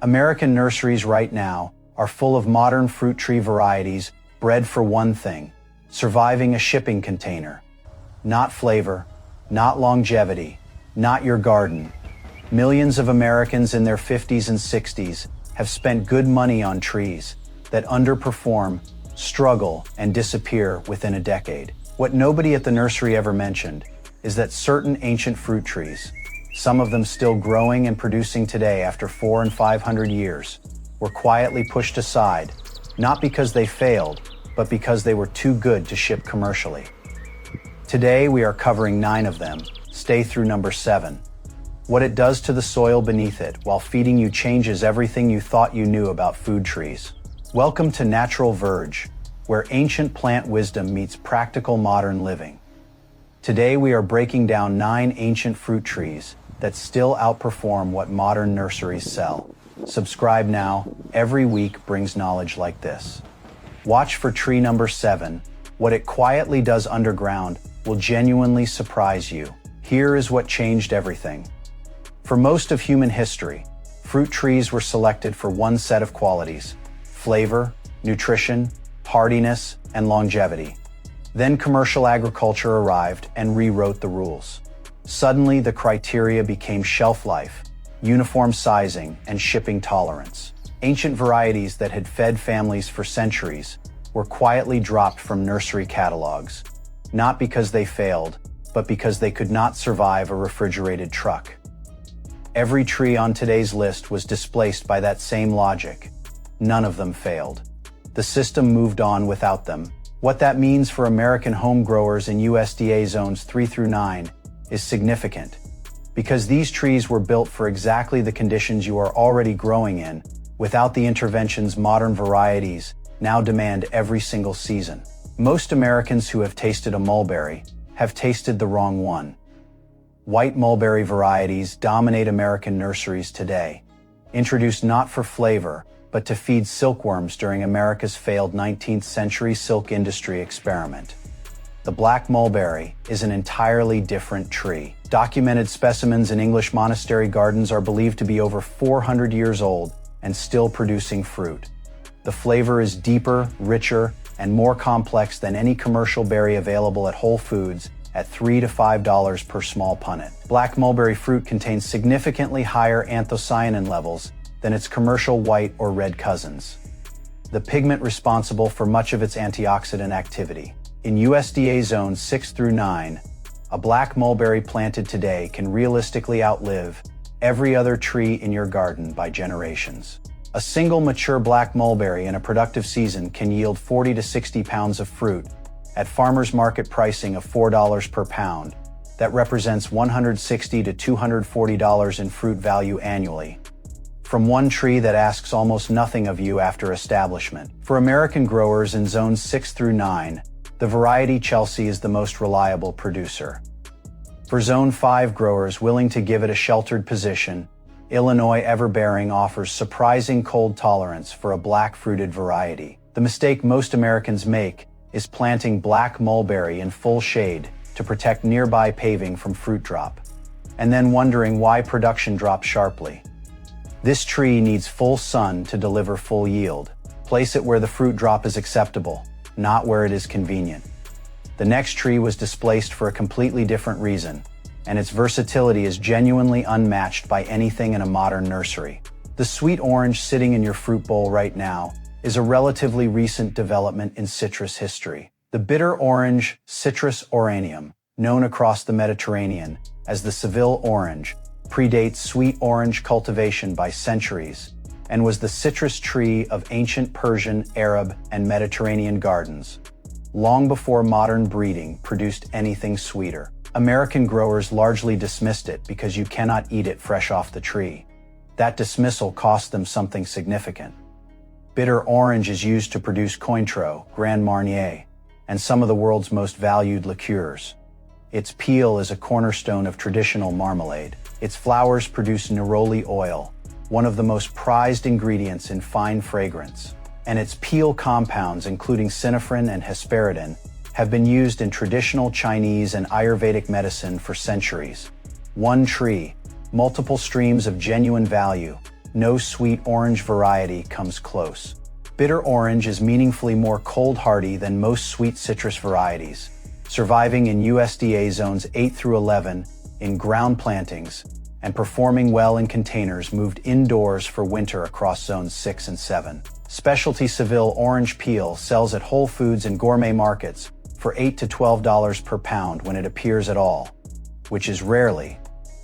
American nurseries right now are full of modern fruit tree varieties bred for one thing: surviving a shipping container. Not flavor, not longevity, not your garden. Millions of Americans in their 50s and 60s have spent good money on trees that underperform, struggle, and disappear within a decade. What nobody at the nursery ever mentioned is that certain ancient fruit trees, some of them still growing and producing today after 400 and 500 years, were quietly pushed aside, not because they failed, but because they were too good to ship commercially. Today we are covering 9 of them. Stay through number 7. What it does to the soil beneath it while feeding you changes everything you thought you knew about food trees. Welcome to Natural Verge, where ancient plant wisdom meets practical modern living. Today we are breaking down 9 ancient fruit trees that still outperform what modern nurseries sell. Subscribe now. Every week brings knowledge like this. Watch for tree number 7. What it quietly does underground will genuinely surprise you. Here is what changed everything. For most of human history, fruit trees were selected for one set of qualities: flavor, nutrition, hardiness, and longevity. Then commercial agriculture arrived and rewrote the rules. Suddenly, the criteria became shelf life, uniform sizing, and shipping tolerance. Ancient varieties that had fed families for centuries were quietly dropped from nursery catalogues, not because they failed, but because they could not survive a refrigerated truck. Every tree on today's list was displaced by that same logic. None of them failed. The system moved on without them. What that means for American home growers in USDA zones 3 through 9 is significant, because these trees were built for exactly the conditions you are already growing in, without the interventions modern varieties now demand every single season. Most Americans who have tasted a mulberry have tasted the wrong one. White mulberry varieties dominate American nurseries today, introduced not for flavor, but to feed silkworms during America's failed 19th century silk industry experiment. The black mulberry is an entirely different tree. Documented specimens in English monastery gardens are believed to be over 400 years old and still producing fruit. The flavor is deeper, richer, and more complex than any commercial berry available at Whole Foods at $3 to $5 per small punnet. Black mulberry fruit contains significantly higher anthocyanin levels than its commercial white or red cousins, the pigment responsible for much of its antioxidant activity. In USDA zones 6 through 9, a black mulberry planted today can realistically outlive every other tree in your garden by generations. A single mature black mulberry in a productive season can yield 40 to 60 pounds of fruit at farmers market pricing of $4 per pound. That represents $160 to $240 in fruit value annually, from one tree that asks almost nothing of you after establishment. For American growers in zones 6 through 9, the variety Chelsea is the most reliable producer. For Zone 5 growers willing to give it a sheltered position, Illinois Everbearing offers surprising cold tolerance for a black-fruited variety. The mistake most Americans make is planting black mulberry in full shade to protect nearby paving from fruit drop, and then wondering why production drops sharply. This tree needs full sun to deliver full yield. Place it where the fruit drop is acceptable, not where it is convenient. The next tree was displaced for a completely different reason, and its versatility is genuinely unmatched by anything in a modern nursery. The sweet orange sitting in your fruit bowl right now is a relatively recent development in citrus history. The bitter orange Citrus aurantium, known across the Mediterranean as the Seville orange, predates sweet orange cultivation by centuries and was the citrus tree of ancient Persian, Arab, and Mediterranean gardens, long before modern breeding produced anything sweeter. American growers largely dismissed it because you cannot eat it fresh off the tree. That dismissal cost them something significant. Bitter orange is used to produce Cointreau, Grand Marnier, and some of the world's most valued liqueurs. Its peel is a cornerstone of traditional marmalade. Its flowers produce neroli oil, one of the most prized ingredients in fine fragrance. And its peel compounds, including synephrine and hesperidin, have been used in traditional Chinese and Ayurvedic medicine for centuries. One tree, multiple streams of genuine value, no sweet orange variety comes close. Bitter orange is meaningfully more cold-hardy than most sweet citrus varieties, surviving in USDA zones 8 through 11 in ground plantings and performing well in containers moved indoors for winter across zones 6 and 7. Specialty Seville orange peel sells at Whole Foods and gourmet markets for $8 to $12 per pound when it appears at all, which is rarely.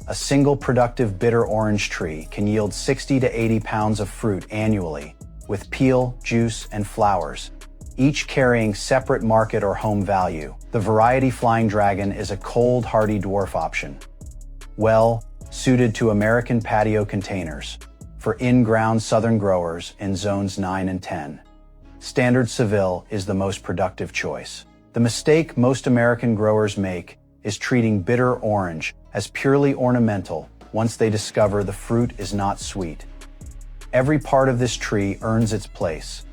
A single productive bitter orange tree can yield 60 to 80 pounds of fruit annually, with peel, juice, and flowers, each carrying separate market or home value. The variety Flying Dragon is a cold, hardy dwarf option, well suited to American patio containers for in-ground southern growers in zones 9 and 10. Standard Seville is the most productive choice. The mistake most American growers make is treating bitter orange as purely ornamental once they discover the fruit is not sweet. Every part of this tree earns its place.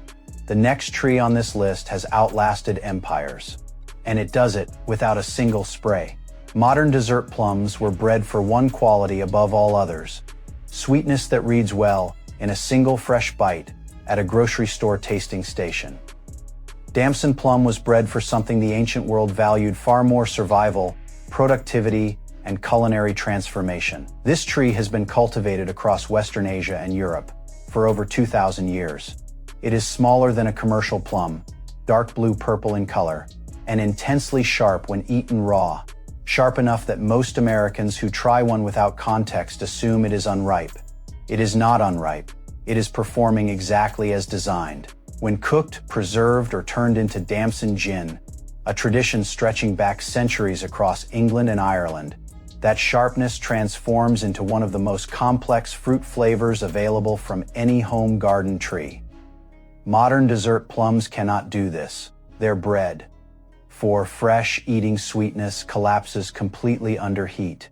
The next tree on this list has outlasted empires, and it does it without a single spray. Modern dessert plums were bred for one quality above all others: sweetness that reads well in a single fresh bite at a grocery store tasting station. Damson plum was bred for something the ancient world valued far more: survival, productivity, and culinary transformation. This tree has been cultivated across Western Asia and Europe for over 2,000 years. It is smaller than a commercial plum, dark blue-purple in color, and intensely sharp when eaten raw, sharp enough that most Americans who try one without context assume it is unripe. It is not unripe. It is performing exactly as designed. When cooked, preserved, or turned into Damson gin, a tradition stretching back centuries across England and Ireland, that sharpness transforms into one of the most complex fruit flavors available from any home garden tree. Modern dessert plums cannot do this. They're bred for fresh eating. Sweetness collapses completely under heat.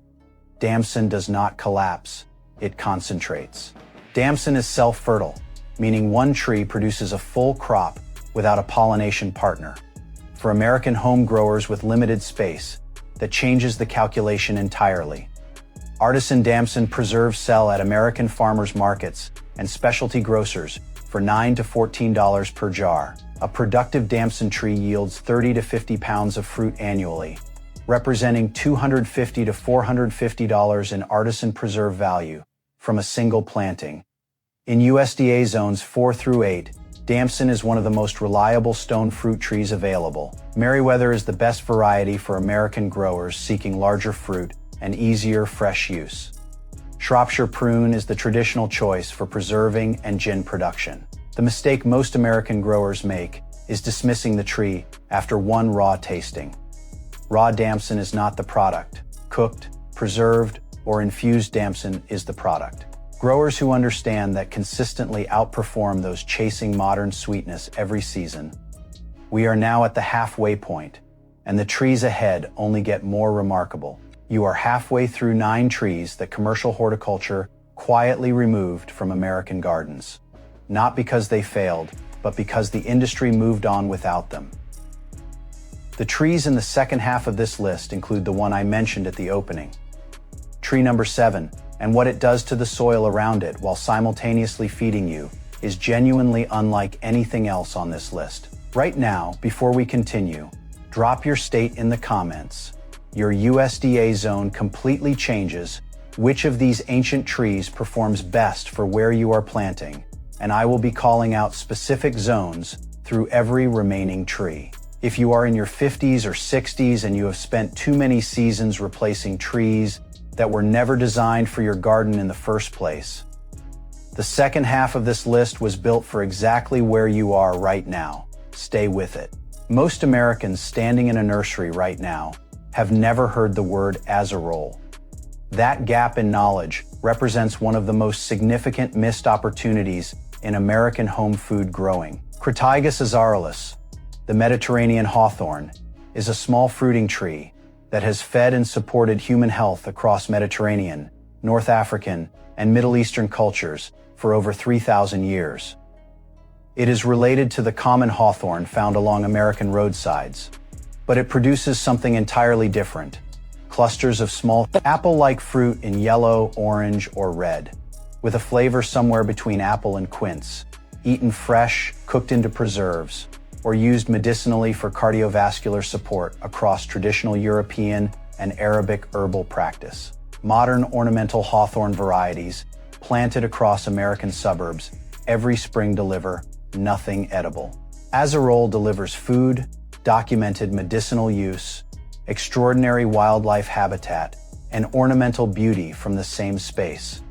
Damson does not collapse, it concentrates. Damson is self-fertile, meaning one tree produces a full crop without a pollination partner. For American home growers with limited space, that changes the calculation entirely. Artisan Damson preserves sell at American farmers markets and specialty grocers for $9 to $14 per jar. A productive Damson tree yields 30 to 50 pounds of fruit annually, representing $250 to $450 in artisan preserve value from a single planting. In USDA zones 4 through 8, Damson is one of the most reliable stone fruit trees available. Merriweather is the best variety for American growers seeking larger fruit and easier fresh use. Shropshire prune is the traditional choice for preserving and gin production. The mistake most American growers make is dismissing the tree after one raw tasting. Raw Damson is not the product. Cooked, preserved, or infused Damson is the product. Growers who understand that consistently outperform those chasing modern sweetness every season. We are now at the halfway point, and the trees ahead only get more remarkable. You are halfway through 9 trees that commercial horticulture quietly removed from American gardens. Not because they failed, but because the industry moved on without them. The trees in the second half of this list include the one I mentioned at the opening. Tree number 7, and what it does to the soil around it while simultaneously feeding you is genuinely unlike anything else on this list. Right now, before we continue, drop your state in the comments. Your USDA zone completely changes which of these ancient trees performs best for where you are planting, and I will be calling out specific zones through every remaining tree. If you are in your 50s or 60s and you have spent too many seasons replacing trees that were never designed for your garden in the first place, the second half of this list was built for exactly where you are right now. Stay with it. Most Americans standing in a nursery right now have never heard the word Azarole. That gap in knowledge represents one of the most significant missed opportunities in American home food growing. Crataegus azarolis, the Mediterranean hawthorn, is a small fruiting tree that has fed and supported human health across Mediterranean, North African, and Middle Eastern cultures for over 3,000 years. It is related to the common hawthorn found along American roadsides, but it produces something entirely different: clusters of small apple-like fruit in yellow, orange, or red. with a flavor somewhere between apple and quince, eaten fresh, cooked into preserves, or used medicinally for cardiovascular support across traditional European and Arabic herbal practice. Modern ornamental hawthorn varieties, planted across American suburbs, every spring deliver nothing edible. Azarole delivers food, documented medicinal use, extraordinary wildlife habitat, and ornamental beauty from the same space.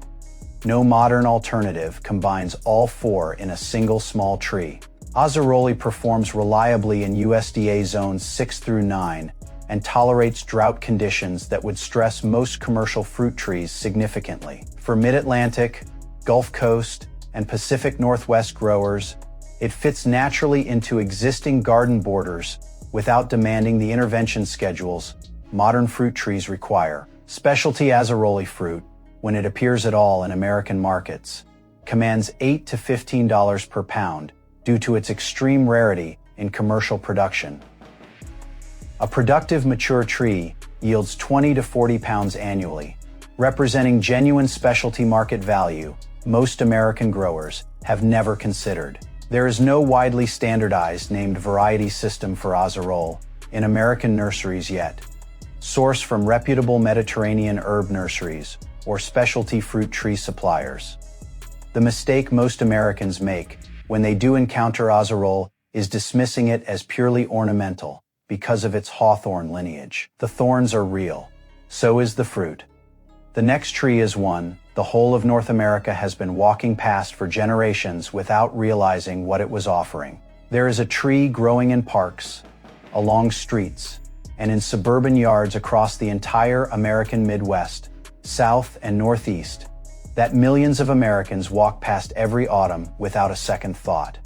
No modern alternative combines all four in a single small tree. Azarole performs reliably in USDA zones 6 through 9 and tolerates drought conditions that would stress most commercial fruit trees significantly. For Mid-Atlantic, Gulf Coast, and Pacific Northwest growers, it fits naturally into existing garden borders without demanding the intervention schedules modern fruit trees require. Specialty Azarole fruit, when it appears at all in American markets, commands $8 to $15 per pound due to its extreme rarity in commercial production. A productive mature tree yields 20 to 40 pounds annually, representing genuine specialty market value most American growers have never considered. There is no widely standardized named variety system for Azarole in American nurseries yet. Sourced from reputable Mediterranean herb nurseries or specialty fruit tree suppliers. The mistake most Americans make when they do encounter Azarole is dismissing it as purely ornamental because of its hawthorn lineage. The thorns are real. So is the fruit. The next tree is one the whole of North America has been walking past for generations without realizing what it was offering. There is a tree growing in parks, along streets, and in suburban yards across the entire American Midwest, South, and Northeast that millions of Americans walk past every autumn without a second thought.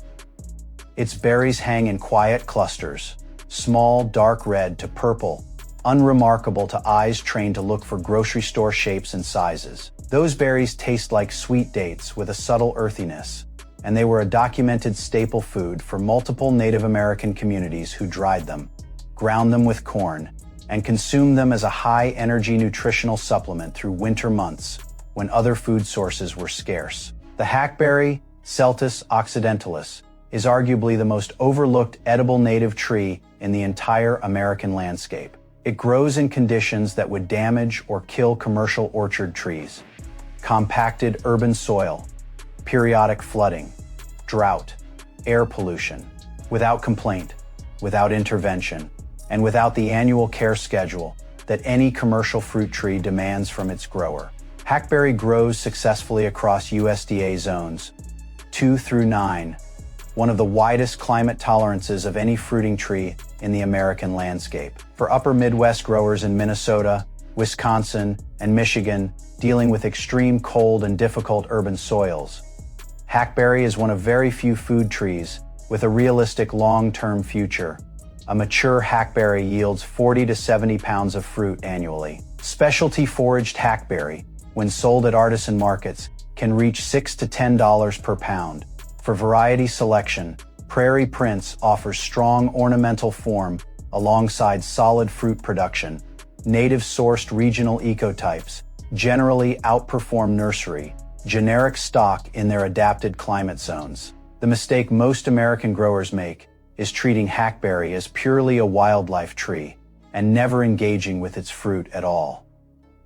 Its berries hang in quiet clusters, small, dark red to purple, unremarkable to eyes trained to look for grocery store shapes and sizes. Those berries taste like sweet dates with a subtle earthiness, and they were a documented staple food for multiple Native American communities who dried them, ground them with corn, and consumed them as a high-energy nutritional supplement through winter months when other food sources were scarce. The hackberry, Celtis occidentalis, is arguably the most overlooked edible native tree in the entire American landscape. It grows in conditions that would damage or kill commercial orchard trees. Compacted urban soil, periodic flooding, drought, air pollution, without complaint, without intervention, and without the annual care schedule that any commercial fruit tree demands from its grower. Hackberry grows successfully across USDA zones 2 through 9, one of the widest climate tolerances of any fruiting tree in the American landscape. For upper Midwest growers in Minnesota, Wisconsin, and Michigan dealing with extreme cold and difficult urban soils, hackberry is one of very few food trees with a realistic long-term future. A mature hackberry yields 40 to 70 pounds of fruit annually. Specialty foraged hackberry, when sold at artisan markets, can reach $6 to $10 per pound. For variety selection, Prairie Prince offers strong ornamental form alongside solid fruit production. Native-sourced regional ecotypes generally outperform nursery, generic stock in their adapted climate zones. The mistake most American growers make is treating hackberry as purely a wildlife tree and never engaging with its fruit at all.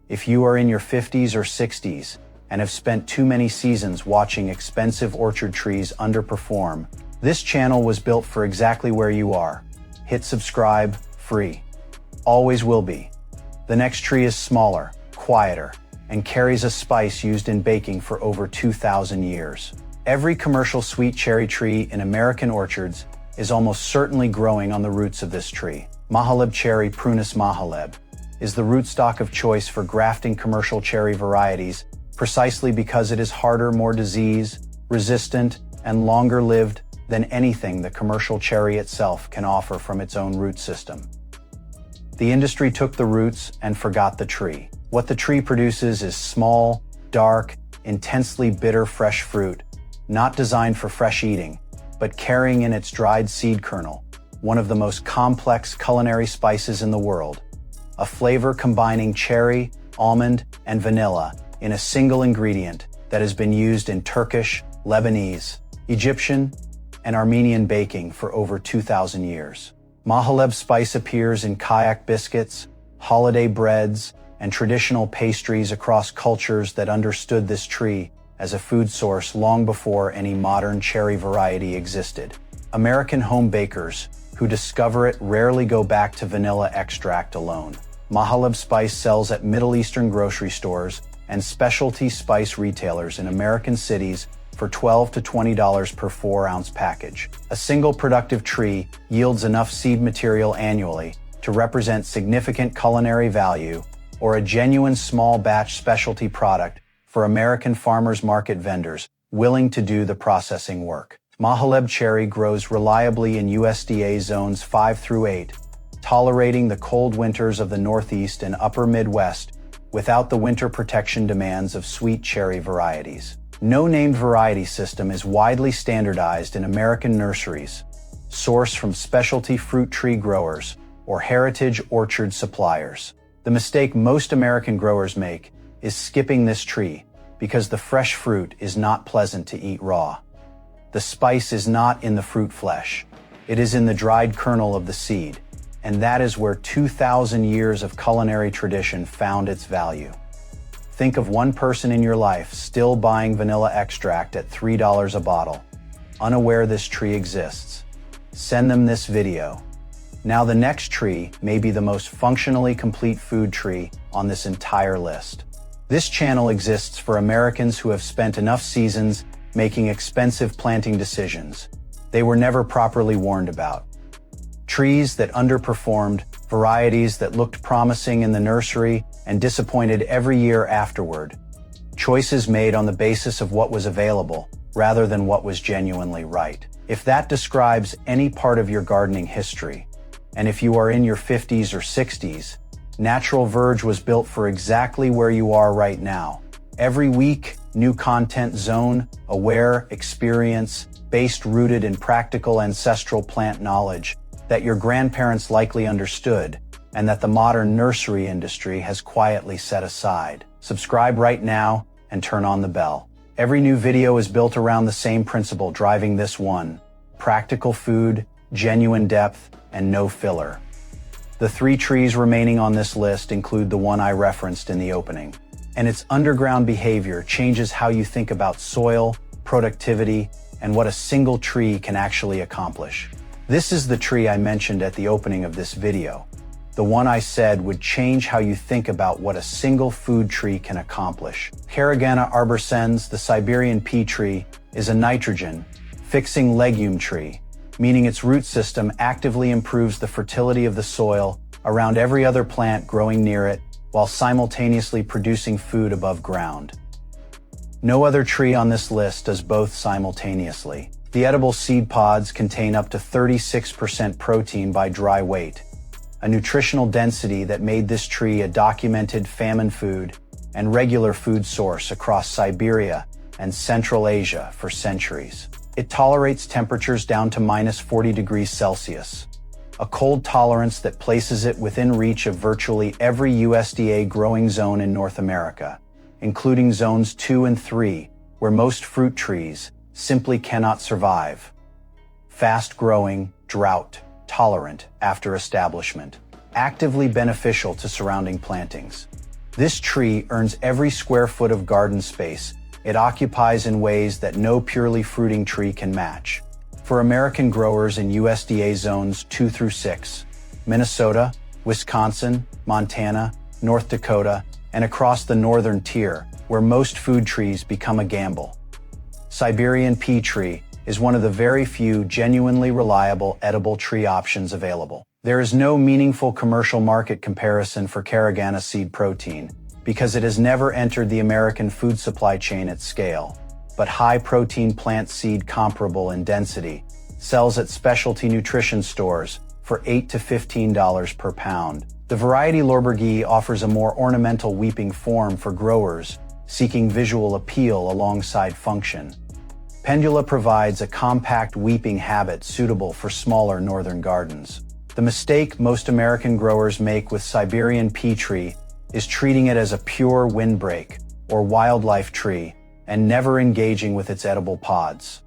If you are in your 50s or 60s and have spent too many seasons watching expensive orchard trees underperform, this channel was built for exactly where you are. Hit subscribe, free. Always will be. The next tree is smaller, quieter, and carries a spice used in baking for over 2,000 years. Every commercial sweet cherry tree in American orchards is almost certainly growing on the roots of this tree. Mahaleb cherry, Prunus mahaleb, is the rootstock of choice for grafting commercial cherry varieties precisely because it is harder, more disease-resistant, and longer-lived than anything the commercial cherry itself can offer from its own root system. The industry took the roots and forgot the tree. What the tree produces is small, dark, intensely bitter fresh fruit, not designed for fresh eating, but carrying in its dried seed kernel, one of the most complex culinary spices in the world, a flavor combining cherry, almond, and vanilla in a single ingredient that has been used in Turkish, Lebanese, Egyptian, and Armenian baking for over 2,000 years. Mahaleb spice appears in kayak biscuits, holiday breads, and traditional pastries across cultures that understood this tree as a food source long before any modern cherry variety existed. American home bakers who discover it rarely go back to vanilla extract alone. Mahaleb spice sells at Middle Eastern grocery stores and specialty spice retailers in American cities for $12 to $20 per 4-ounce package. A single productive tree yields enough seed material annually to represent significant culinary value, or a genuine small batch specialty product for American farmers market vendors willing to do the processing work. Mahaleb cherry grows reliably in USDA zones 5 through 8, tolerating the cold winters of the Northeast and Upper Midwest without the winter protection demands of sweet cherry varieties. No named variety system is widely standardized in American nurseries, sourced from specialty fruit tree growers or heritage orchard suppliers. The mistake most American growers make is skipping this tree because the fresh fruit is not pleasant to eat raw. The spice is not in the fruit flesh. It is in the dried kernel of the seed, and that is where 2,000 years of culinary tradition found its value. Think of one person in your life still buying vanilla extract at $3 a bottle, unaware this tree exists. Send them this video. Now the next tree may be the most functionally complete food tree on this entire list. This channel exists for Americans who have spent enough seasons making expensive planting decisions they were never properly warned about. Trees that underperformed, varieties that looked promising in the nursery and disappointed every year afterward. Choices made on the basis of what was available rather than what was genuinely right. If that describes any part of your gardening history, and if you are in your 50s or 60s, Natural Verge was built for exactly where you are right now. Every week, new content zone, aware, experience-based, rooted in practical ancestral plant knowledge that your grandparents likely understood and that the modern nursery industry has quietly set aside. Subscribe right now and turn on the bell. Every new video is built around the same principle driving this one: practical food, genuine depth, and no filler. The 3 trees remaining on this list include the one I referenced in the opening, and its underground behavior changes how you think about soil, productivity, and what a single tree can actually accomplish. This is the tree I mentioned at the opening of this video, the one I said would change how you think about what a single food tree can accomplish. Caragana arborescens, the Siberian pea tree, is a nitrogen-fixing legume tree, meaning its root system actively improves the fertility of the soil around every other plant growing near it while simultaneously producing food above ground. No other tree on this list does both simultaneously. The edible seed pods contain up to 36% protein by dry weight, a nutritional density that made this tree a documented famine food and regular food source across Siberia and Central Asia for centuries. It tolerates temperatures down to -40 degrees Celsius, a cold tolerance that places it within reach of virtually every USDA growing zone in North America, including zones 2 and 3, where most fruit trees simply cannot survive. Fast-growing, drought-tolerant after establishment, actively beneficial to surrounding plantings. This tree earns every square foot of garden space it occupies in ways that no purely fruiting tree can match. For American growers in USDA zones 2 through 6, Minnesota, Wisconsin, Montana, North Dakota, and across the northern tier, where most food trees become a gamble. Siberian pea tree is one of the very few genuinely reliable edible tree options available. There is no meaningful commercial market comparison for Caragana seed protein because it has never entered the American food supply chain at scale, but high-protein plant seed comparable in density sells at specialty nutrition stores for $8 to $15 per pound. The variety Lorbergy offers a more ornamental weeping form for growers seeking visual appeal alongside function. Pendula provides a compact weeping habit suitable for smaller northern gardens. The mistake most American growers make with Siberian pea tree is treating it as a pure windbreak or wildlife tree and never engaging with its edible pods.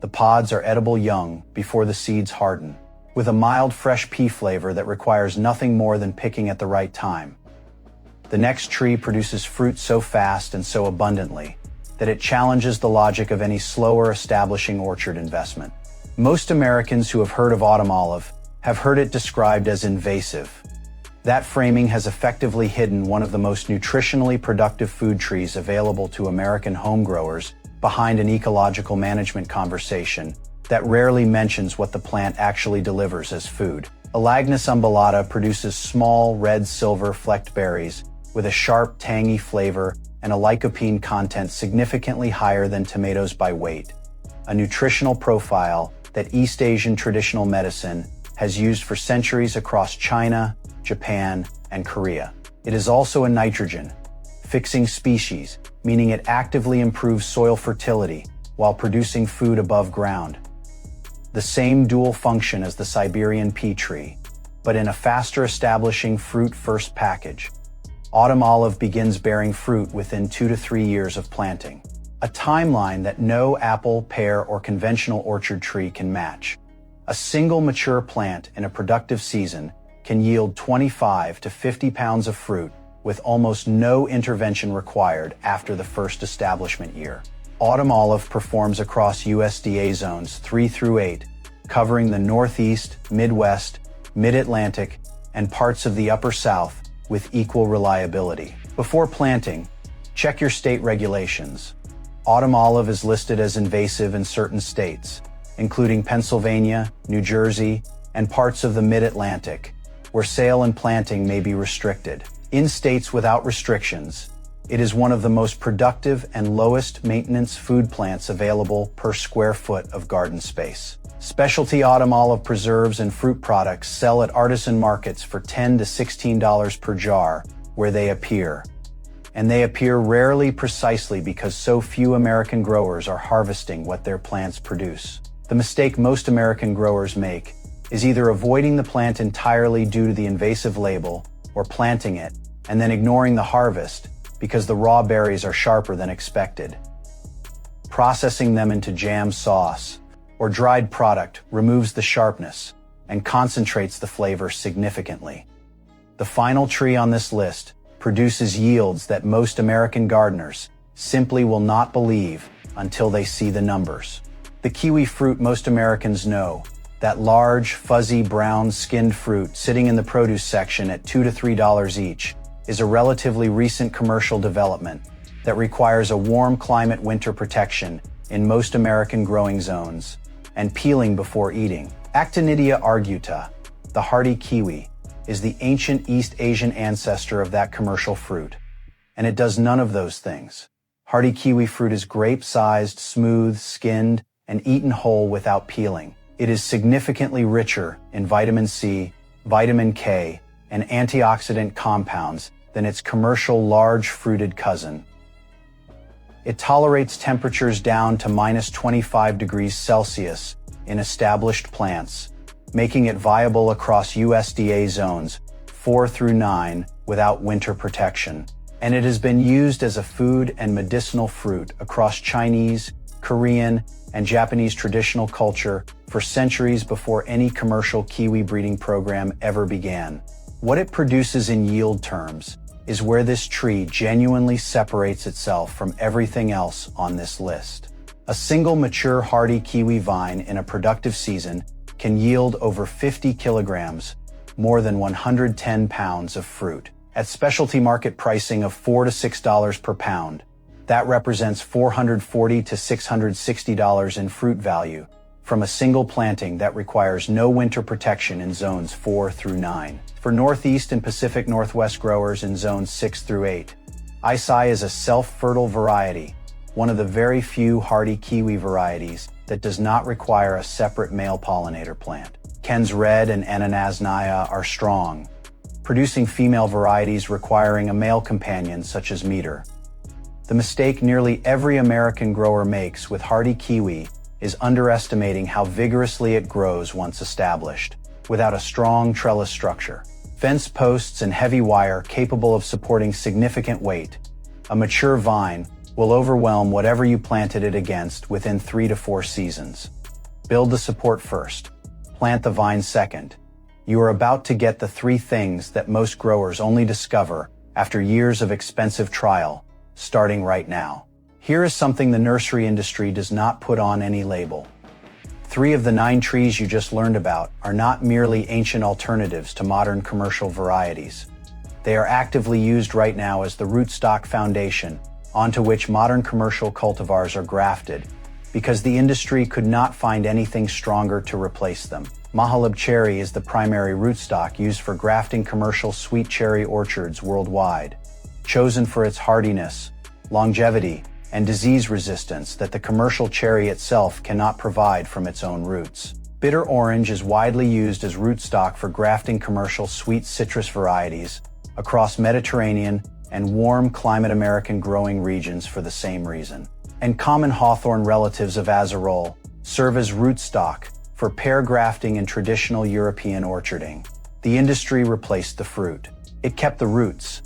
The pods are edible young before the seeds harden, with a mild fresh pea flavor that requires nothing more than picking at the right time. The next tree produces fruit so fast and so abundantly that it challenges the logic of any slower establishing orchard investment. Most Americans who have heard of autumn olive have heard it described as invasive. That framing has effectively hidden one of the most nutritionally productive food trees available to American homegrowers behind an ecological management conversation that rarely mentions what the plant actually delivers as food. Elaeagnus umbellata produces small, red-silver flecked berries with a sharp, tangy flavor and a lycopene content significantly higher than tomatoes by weight, a nutritional profile that East Asian traditional medicine has used for centuries across China, Japan, and Korea. It is also a nitrogen-fixing species, meaning it actively improves soil fertility while producing food above ground. The same dual function as the Siberian pea tree, but in a faster establishing fruit-first package. Autumn olive begins bearing fruit within 2 to 3 years of planting, a timeline that no apple, pear, or conventional orchard tree can match. A single mature plant in a productive season can yield 25 to 50 pounds of fruit with almost no intervention required after the first establishment year. Autumn olive performs across USDA zones 3 through 8, covering the Northeast, Midwest, Mid-Atlantic, and parts of the Upper South with equal reliability. Before planting, check your state regulations. Autumn olive is listed as invasive in certain states, including Pennsylvania, New Jersey, and parts of the Mid-Atlantic, where sale and planting may be restricted. In states without restrictions, it is one of the most productive and lowest maintenance food plants available per square foot of garden space. Specialty autumn olive preserves and fruit products sell at artisan markets for $10 to $16 per jar, where they appear. And they appear rarely precisely because so few American growers are harvesting what their plants produce. The mistake most American growers make is either avoiding the plant entirely due to the invasive label or planting it and then ignoring the harvest because the raw berries are sharper than expected. Processing them into jam sauce or dried product removes the sharpness and concentrates the flavor significantly. The final tree on this list produces yields that most American gardeners simply will not believe until they see the numbers. The kiwi fruit most Americans know, that large, fuzzy, brown-skinned fruit sitting in the produce section at $2 to $3 each, is a relatively recent commercial development that requires a warm climate winter protection in most American growing zones and peeling before eating. Actinidia arguta, the hardy kiwi, is the ancient East Asian ancestor of that commercial fruit, and it does none of those things. Hardy kiwi fruit is grape-sized, smooth, skinned, and eaten whole without peeling. It is significantly richer in vitamin C, vitamin K, and antioxidant compounds than its commercial large-fruited cousin. It tolerates temperatures down to -25 degrees Celsius in established plants, making it viable across USDA zones 4 through 9 without winter protection. And it has been used as a food and medicinal fruit across Chinese, Korean, and Japanese traditional culture for centuries before any commercial kiwi breeding program ever began. What it produces in yield terms is where this tree genuinely separates itself from everything else on this list. A single mature hardy kiwi vine in a productive season can yield over 50 kilograms, more than 110 pounds of fruit. At specialty market pricing of $4 to $6 per pound, that represents $440 to $660 in fruit value from a single planting that requires no winter protection in zones 4 through 9. For Northeast and Pacific Northwest growers in zones 6 through 8, Isai is a self-fertile variety, one of the very few hardy kiwi varieties that does not require a separate male pollinator plant. Ken's Red and Ananasnaya are strong, producing female varieties requiring a male companion such as Meter. The mistake nearly every American grower makes with hardy kiwi is underestimating how vigorously it grows once established, without a strong trellis structure. Fence posts and heavy wire capable of supporting significant weight. A mature vine will overwhelm whatever you planted it against within 3 to 4 seasons. Build the support first. Plant the vine second. You are about to get the 3 things that most growers only discover after years of expensive trial, starting right now. Here is something the nursery industry does not put on any label. 3 of the 9 trees you just learned about are not merely ancient alternatives to modern commercial varieties. They are actively used right now as the rootstock foundation onto which modern commercial cultivars are grafted, because the industry could not find anything stronger to replace them. Mahaleb cherry is the primary rootstock used for grafting commercial sweet cherry orchards worldwide, chosen for its hardiness, longevity, and disease resistance that the commercial cherry itself cannot provide from its own roots. Bitter orange is widely used as rootstock for grafting commercial sweet citrus varieties across Mediterranean and warm climate American growing regions for the same reason. And common hawthorn relatives of Azarole serve as rootstock for pair grafting in traditional European orcharding. The industry replaced the fruit. It kept the roots.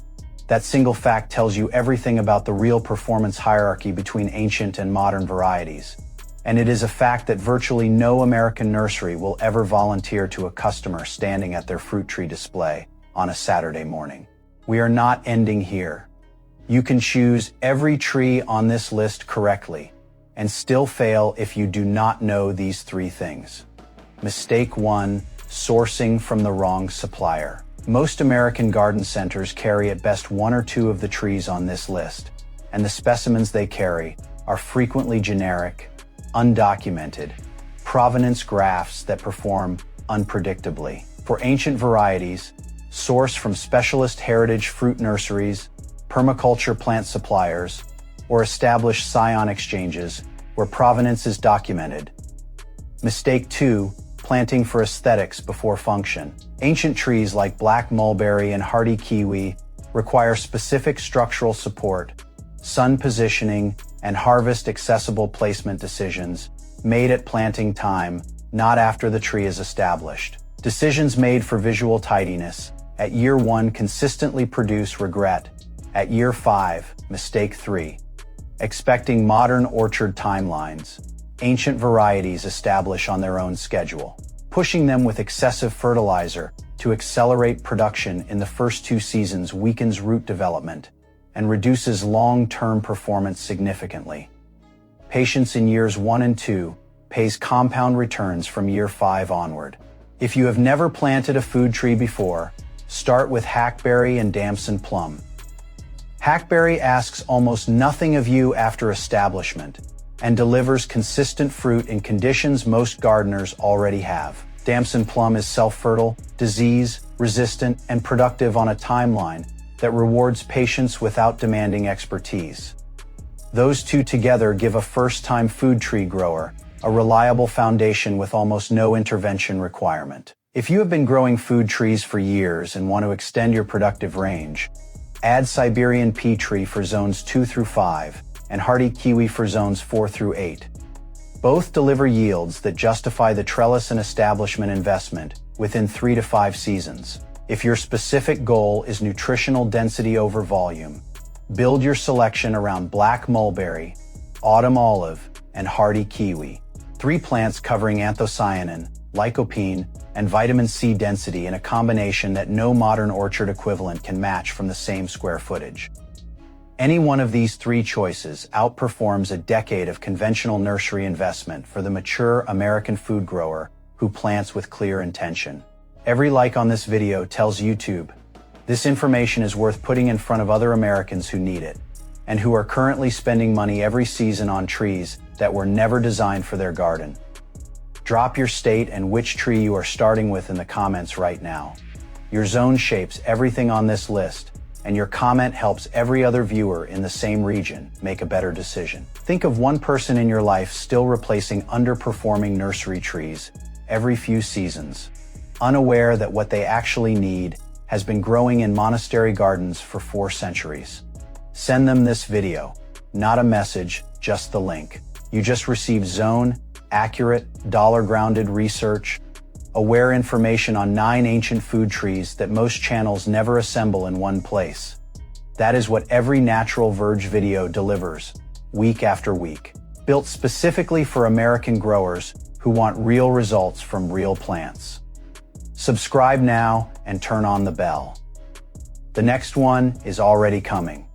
That single fact tells you everything about the real performance hierarchy between ancient and modern varieties. And it is a fact that virtually no American nursery will ever volunteer to a customer standing at their fruit tree display on a Saturday morning. We are not ending here. You can choose every tree on this list correctly and still fail if you do not know these 3 things. Mistake 1, sourcing from the wrong supplier. Most American garden centers carry at best 1 or 2 of the trees on this list, and the specimens they carry are frequently generic, undocumented, provenance grafts that perform unpredictably. For ancient varieties, source from specialist heritage fruit nurseries, permaculture plant suppliers, or established scion exchanges where provenance is documented. Mistake 2, planting for aesthetics before function. Ancient trees like black mulberry and hardy kiwi require specific structural support, sun positioning, and harvest-accessible placement decisions made at planting time, not after the tree is established. Decisions made for visual tidiness at year 1 consistently produce regret at year 5, mistake 3. Expecting modern orchard timelines, ancient varieties establish on their own schedule. Pushing them with excessive fertilizer to accelerate production in the first 2 seasons weakens root development and reduces long-term performance significantly. Patience in years 1 and 2 pays compound returns from year 5 onward. If you have never planted a food tree before, start with Hackberry and Damson Plum. Hackberry asks almost nothing of you after establishment and delivers consistent fruit in conditions most gardeners already have. Damson Plum is self-fertile, disease-resistant, and productive on a timeline that rewards patience without demanding expertise. Those 2 together give a first-time food tree grower a reliable foundation with almost no intervention requirement. If you have been growing food trees for years and want to extend your productive range, add Siberian pea tree for zones 2 through 5 and hardy kiwi for zones 4 through 8. Both deliver yields that justify the trellis and establishment investment within 3 to 5 seasons. If your specific goal is nutritional density over volume, build your selection around black mulberry, autumn olive, and hardy kiwi. 3 plants covering anthocyanin, lycopene, and vitamin C density in a combination that no modern orchard equivalent can match from the same square footage. Any one of these 3 choices outperforms a decade of conventional nursery investment for the mature American food grower who plants with clear intention. Every like on this video tells YouTube this information is worth putting in front of other Americans who need it, and who are currently spending money every season on trees that were never designed for their garden. Drop your state and which tree you are starting with in the comments right now. Your zone shapes everything on this list, and your comment helps every other viewer in the same region make a better decision. Think of one person in your life still replacing underperforming nursery trees every few seasons, unaware that what they actually need has been growing in monastery gardens for 4 centuries. Send them this video, not a message, just the link. You just received zone, accurate, dollar-grounded research, aware information on 9 ancient food trees that most channels never assemble in one place. That is what every natural Verge video delivers, week after week. Built specifically for American growers who want real results from real plants. Subscribe now and turn on the bell. The next one is already coming.